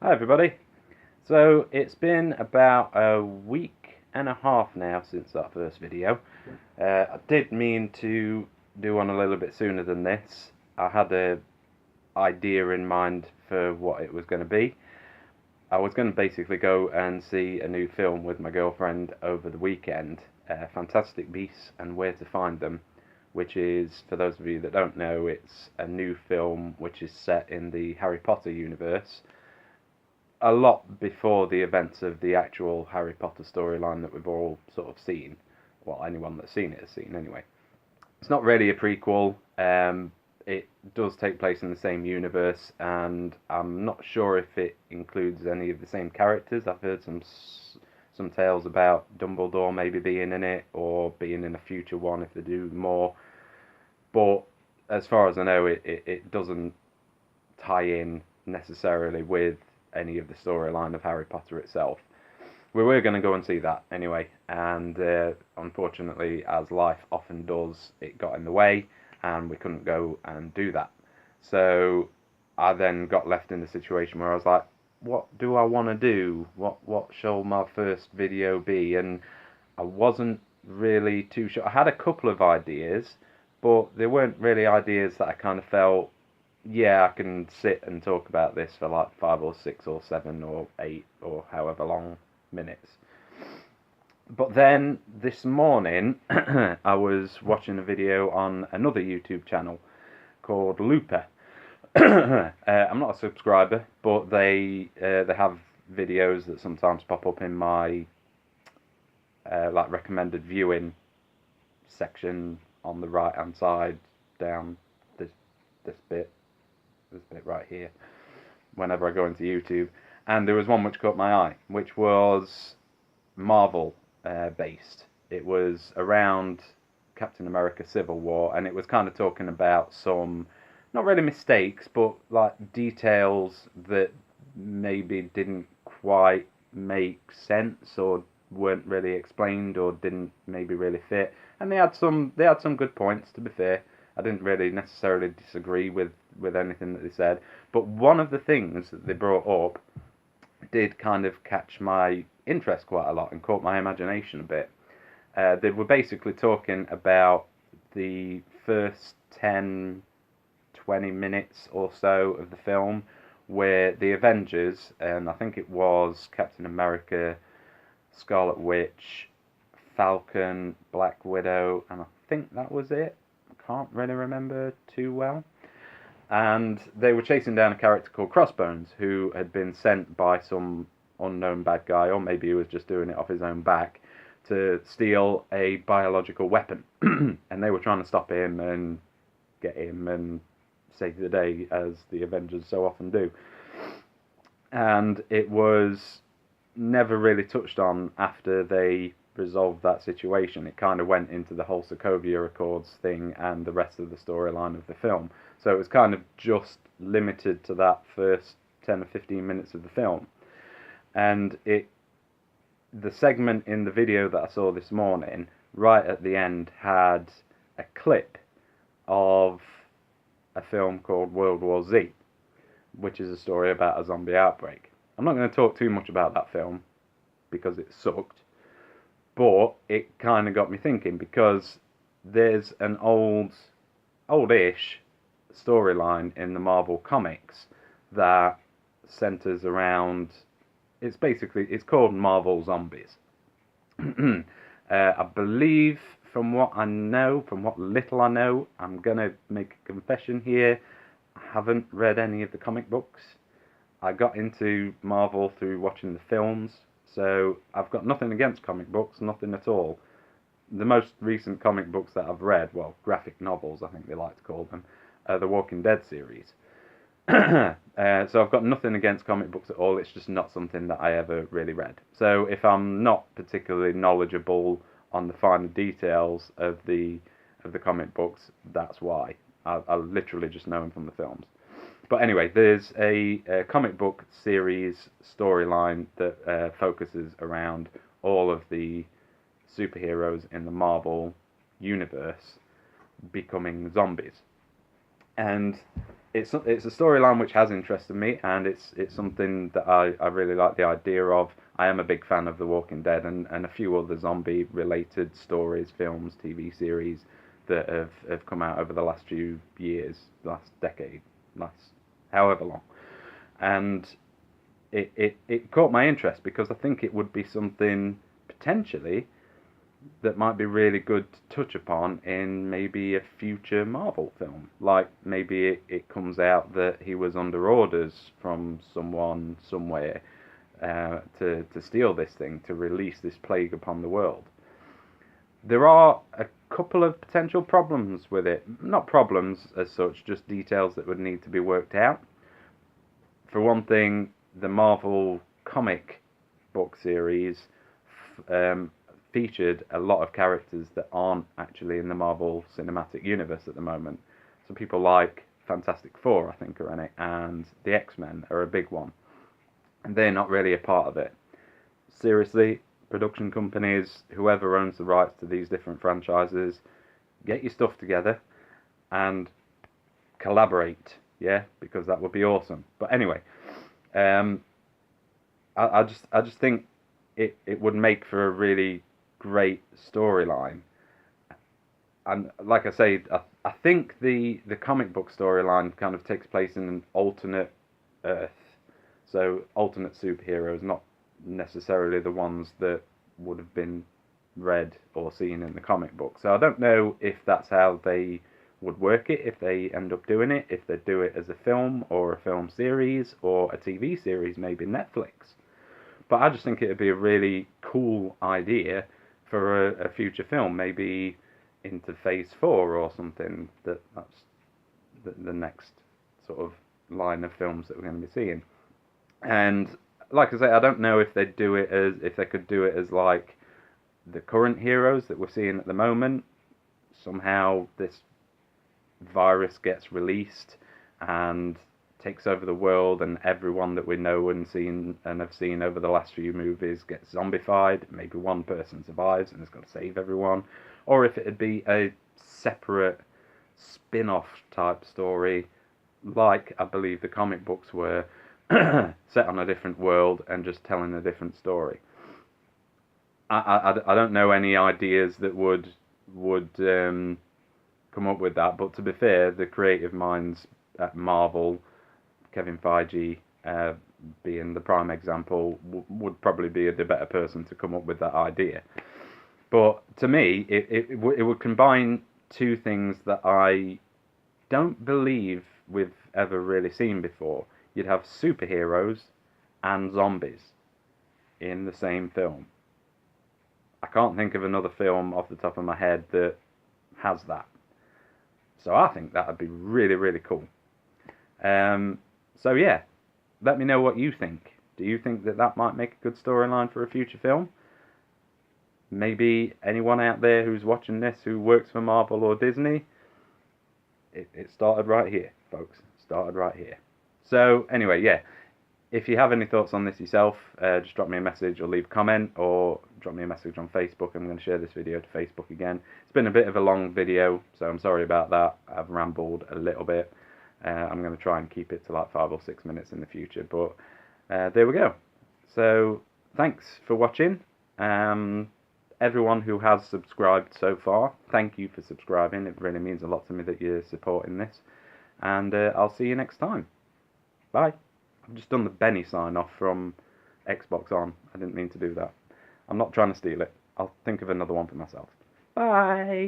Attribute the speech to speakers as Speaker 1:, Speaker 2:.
Speaker 1: Hi everybody. So it's been about a week and a half now since that first video. I did mean to do one a little bit sooner than this. I had a idea in mind for what it was going to be. I was going to basically go and see a new film with my girlfriend over the weekend, Fantastic Beasts and Where to Find Them, which is, for those of you that don't know, it's a new film which is set in the Harry Potter universe a lot before the events of the actual Harry Potter storyline that we've all sort of seen. Well, anyone that's seen it has seen anyway. It's not really a prequel. It does take place in the same universe, and I'm not sure if it includes any of the same characters. I've heard some tales about Dumbledore maybe being in it, or being in a future one if they do more. But as far as I know, it doesn't tie in necessarily with any of the storyline of Harry Potter itself. We were going to go and see that anyway, and unfortunately, as life often does, it got in the way, and we couldn't go and do that. So I then got left in the situation where I was like, what do I want to do? What shall my first video be? And I wasn't really too sure. I had a couple of ideas, but they weren't really ideas that I kind of felt, yeah, I can sit and talk about this for like 5 or 6 or 7 or 8 or however long minutes. But then this morning, I was watching a video on another YouTube channel called Looper. I'm not a subscriber, but they have videos that sometimes pop up in my like recommended viewing section on the right hand side down this bit right here whenever I go into YouTube. And there was one which caught my eye, which was Marvel based. It was around Captain America Civil War, and it was kind of talking about some, not really mistakes, but like details that maybe didn't quite make sense or weren't really explained or didn't maybe really fit. And they had some good points, to be fair. I didn't really necessarily disagree with anything that they said, but one of the things that they brought up did kind of catch my interest quite a lot and caught my imagination a bit. They were basically talking about the first 10, 20 minutes or so of the film where the Avengers, and I think it was Captain America, Scarlet Witch, Falcon, Black Widow, and I think that was it. I can't really remember too well. And they were chasing down a character called Crossbones, who had been sent by some unknown bad guy, or maybe he was just doing it off his own back, to steal a biological weapon. And they were trying to stop him and get him and save the day, as the Avengers so often do. And it was never really touched on after they resolved that situation. It kind of went into the whole Sokovia Accords thing and the rest of the storyline of the film. So it was kind of just limited to that first 10 or 15 minutes of the film. And the segment in the video that I saw this morning, right at the end, had a clip of a film called World War Z, which is a story about a zombie outbreak. I'm not going to talk too much about that film because it sucked, but it kind of got me thinking, because there's an oldish storyline in the Marvel comics that centers around, it's called Marvel Zombies. I believe, from what I know, from what little I know, I'm gonna make a confession here, I haven't read any of the comic books. I got into Marvel through watching the films, so I've got nothing against comic books, nothing at all. The most recent comic books that I've read, well, graphic novels I think they like to call them, are the Walking Dead series. So I've got nothing against comic books at all, it's just not something that I ever really read. So if I'm not particularly knowledgeable on the finer details of the comic books, that's why. I literally just know them from the films. But anyway, there's a comic book series storyline that focuses around all of the superheroes in the Marvel universe becoming zombies. And it's a storyline which has interested me, and it's something that I really like the idea of. I am a big fan of The Walking Dead and a few other zombie related stories, films, TV series that have come out over the last few years, last decade, last however long. And it caught my interest because I think it would be something potentially that might be really good to touch upon in maybe a future Marvel film. Like maybe it comes out that he was under orders from someone somewhere to steal this thing, to release this plague upon the world. There are a couple of potential problems with it. Not problems as such, just details that would need to be worked out. For one thing, the Marvel comic book series featured a lot of characters that aren't actually in the Marvel Cinematic Universe at the moment. So people like Fantastic Four, I think, are in it, and the X-Men are a big one. And they're not really a part of it. Seriously, production companies, whoever owns the rights to these different franchises, get your stuff together and collaborate, yeah, because that would be awesome. But anyway, I just think it would make for a really great storyline. And like I say, I think the comic book storyline kind of takes place in an alternate Earth. So alternate superheroes, not necessarily the ones that would have been read or seen in the comic book. So I don't know if that's how they would work it, if they end up doing it, if they do it as a film or a film series or a TV series, maybe Netflix. But I just think it would be a really cool idea for a future film, maybe into Phase 4 or something. That's the next sort of line of films that we're going to be seeing. And like I say, I don't know if they could do it as like the current heroes that we're seeing at the moment. Somehow this virus gets released and takes over the world, and everyone that we know and have seen over the last few movies gets zombified. Maybe one person survives and has got to save everyone, or if it'd be a separate spin-off type story, like I believe the comic books were, set on a different world and just telling a different story. I don't know any ideas that would come up with that, but to be fair, the creative minds at Marvel, Kevin Feige being the prime example, would probably be the better person to come up with that idea. But to me, it would combine two things that I don't believe we've ever really seen before. You'd have superheroes and zombies in the same film. I can't think of another film off the top of my head that has that. So I think that would be really, really cool. So yeah, let me know what you think. Do you think that might make a good storyline for a future film? Maybe anyone out there who's watching this who works for Marvel or Disney? It started right here, folks. It started right here. So anyway, yeah. If you have any thoughts on this yourself, just drop me a message or leave a comment, or drop me a message on Facebook. I'm going to share this video to Facebook again. It's been a bit of a long video, so I'm sorry about that. I've rambled a little bit. I'm going to try and keep it to like 5 or 6 minutes in the future, but there we go. So thanks for watching. Everyone who has subscribed so far, thank you for subscribing. It really means a lot to me that you're supporting this. And I'll see you next time. Bye. I've just done the Benny sign off from Xbox On. I didn't mean to do that. I'm not trying to steal it. I'll think of another one for myself. Bye.